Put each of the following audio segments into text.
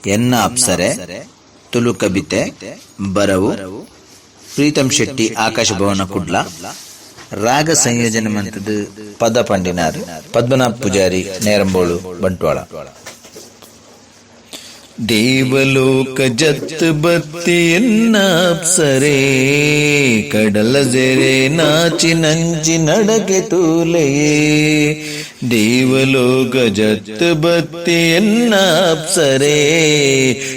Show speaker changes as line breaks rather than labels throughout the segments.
ಎನ್ನ ಅಪ್ಸರೆ, ತುಳು ಕವಿತೆ, ಬರವು ಪ್ರೀತಮ್ ಶೆಟ್ಟಿ, ಆಕಾಶ ಭವನ ಕುಡ್ಲ. ರಾಗ ಸಂಯೋಜನೆ ಮಂತದ್ದು ಪದ ಪಂಡಿನಾರ್ ಪದ್ಮನಾಭ್ ಪೂಜಾರಿ, ನೇರಂಬೋಳು, ಬಂಟ್ವಾಳ. ದೇವಲೋಕ ಜತ್ ಬತ್ತಿ ಎನ್ನ ಅಪ್ಸರೆ, ಕಡಲ ಜೆರೆ ನಾಚಿ ನಂಚಿ ನಡಗೆ ತೂಲೆಯೇ. ದೇವಲೋಕ ಜತ್ ಬತ್ತಿ ಎನ್ನ ಅಪ್ಸರೆ,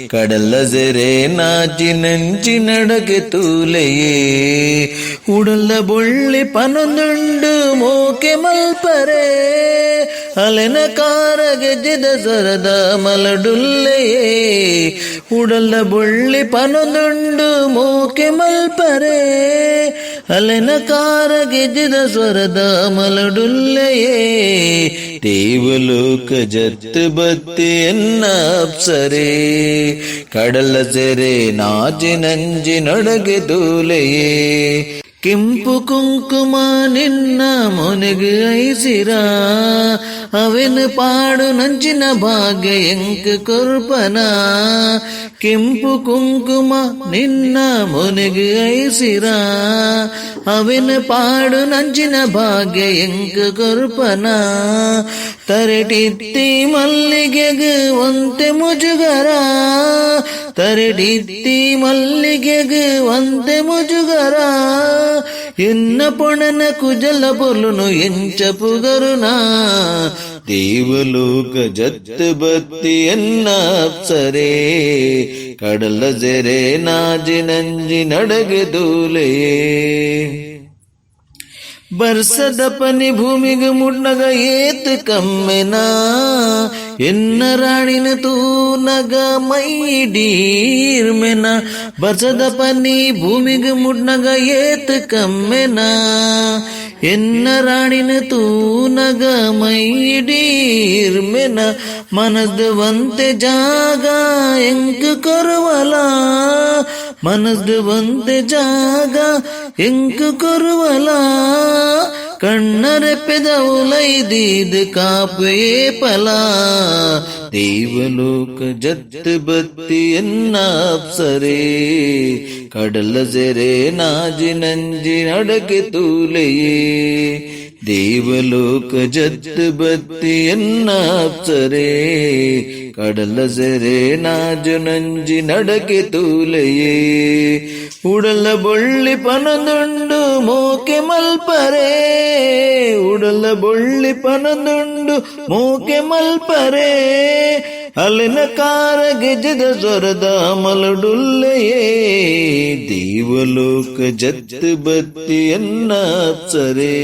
ಕಡಲ ಜೆರೆ ನಾಚಿ ನಂಚಿ ನಡಗೆ ತೂಲೆಯೇ. ಉಡಲ ಬೊಳ್ಳಿ ಪನೊಂದುಂಡು ಮೋಕೆ ಮಲ್ಪರೆ, ಅಲೆನ ಕಾರ ಗೆಜ್ಜೆದ ಸ್ವರದ ಮಲಡುಲ್ಲೆಯೇ. ಉಡಲ ಬೊಳ್ಳಿ ಪನೊಂದುಂಡು ಮೋಕೆ ಮಲ್ಪರೆ, ಅಲೆನ ಕಾರ ಗೆಜ್ಜೆದ ಸ್ವರದ ಮಲಡುಲ್ಲೆಯೇ. ದೇವಲೋಕ ಜತ್ ಬತ್ತಿ ಎನ್ನ ಅಪ್ಸರೆ, ಕಡಲ ಸೆರೆ ನಾಚಿ ನಂಜಿ ನಡಗೆ ತೂಲೆಯೇ. ಕೆಂಪು ಕುಂಕುಮ ನಿನ್ನ ಮೊನೆಗೆ ಐಸಿರ, ಅವನ ಪಾಡು ನಂಚಿನ ಭಾಗ್ಯ ಎಂಕ ಕೊರ್ಪನ. ಕೆಂಪು ಕುಂಕುಮ ನಿನ್ನ ಮೊನೆಗೆ ಐಸಿರ, ಅವನ ಪಾಡು ನಂಚಿನ ಭಾಗ್ಯ ಎಂಕ ಕೊರ್ಪನ. ತರಟಿತ್ತಿ ಮಲ್ಲಿಗೆಗೆ ಒಂತೆ ಮುಜುಗರ, ತರಟಿತ್ತಿ ಮಲ್ಲಿಗೆಗೆ ಒಂತೆ ಮುಜುಗರ. ಎನ್ನ ಪೊಣನ ಕುಜಲ ಬೊಲುನು ಎಂಚ ಪುಗರುನ. ದೇವಲೋಕ ಜತ್ ಬತ್ತಿ ಎನ್ನ ಅಪ್ಸರೆ, ಕಡಲ ಜೆರೆ ನಾಜಿ ನಂಜಿ ನಡಗೆ ತೂಲೆಯೇ. ಬರ್ಸದ ಪನಿ ಭೂಮಿಗೆ ಮುಡ್ನಗ ಏತ್ ಕಮ್ಮೆನ, ಎನ್ನ ರಾಣಿನ ತೂ ನಗ ಮೈಡೀರ್ಮೆನ. ಬರ್ಸದ ಪನಿ ಭೂಮಿಗೆ ಮುಡ್ನಗ ಏತ್ ಕಮ್ಮೆನ, ಎನ್ನ ರಾಣಿನ ತೂ ನಗ ಮೈಡೀರ್ಮೆನ. ಮನಸ್ದು ವಂತೆ ಜಾಗ ಎಂಕ ಕೊರುವಲ, ಮನಸ್ದು ವಂತೆ ಜಾಗ ಎಂಕ ಕೊರುವಲ. ಕಣ್ಣರೆಪ್ಪೆದ ಉಲೈದಿದ್ ಕಾಪೇ ಫಲ. ದೇವಲೋಕ ಜತ್ ಬತ್ತಿ ಎನ್ನ ಅಪ್ಸರೆ, ಕಡಲ ಜೆರೆ ನಾಜಿ ನಂಜಿ ನಡಗೆ ತೂಲೆಯೇ. ದೇವಲೋಕ ಜತ್ ಬತ್ತಿ ಎನ್ನ ಅಪ್ಸರೆ, ಕಡಲ ಜೆರೆ ನಾಜು ನಂಜಿ ನಡಗೆ ತೂಲೆಯೇ. ಉಡಲ ಬೊಳ್ಳಿ ಪನೊಂದುಂಡು ಮೋಕೆ ಮಲ್ಪರೆ, ಉಡಲ ಬೊಳ್ಳಿ ಪನೊಂದುಂಡು ಮೋಕೆ ಮಲ್ಪರೆ. ಅಲೆನ ಕಾರ ಗೆಜ್ಜೆದ ಸ್ವರದ ಮಲಡುಲ್ಲೆಯೇ. ದೇವಲೋಕ ಜತ್ ಬತ್ತಿ ಎನ್ನ ಅಪ್ಸರೆ,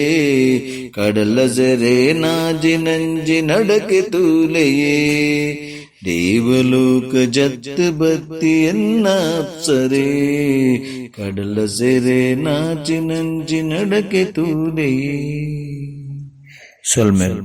ಕಡಲ ಜೆರೆ ನಾಜಿ ನಂಜಿ ನಡಗೆ ತೂಲೆಯೇ. ದೇವಲೋಕ ಜತ್ ಬತ್ತಿ ಎನ್ನ ಅಪ್ಸರೆ, ಕಡಲ ಜೆರೆ ನಾಚಿ ನಂಜಿ ನಡಗೆ ತೂಲೆಯೇ. ಸೊಲ್ಮೆಲ್.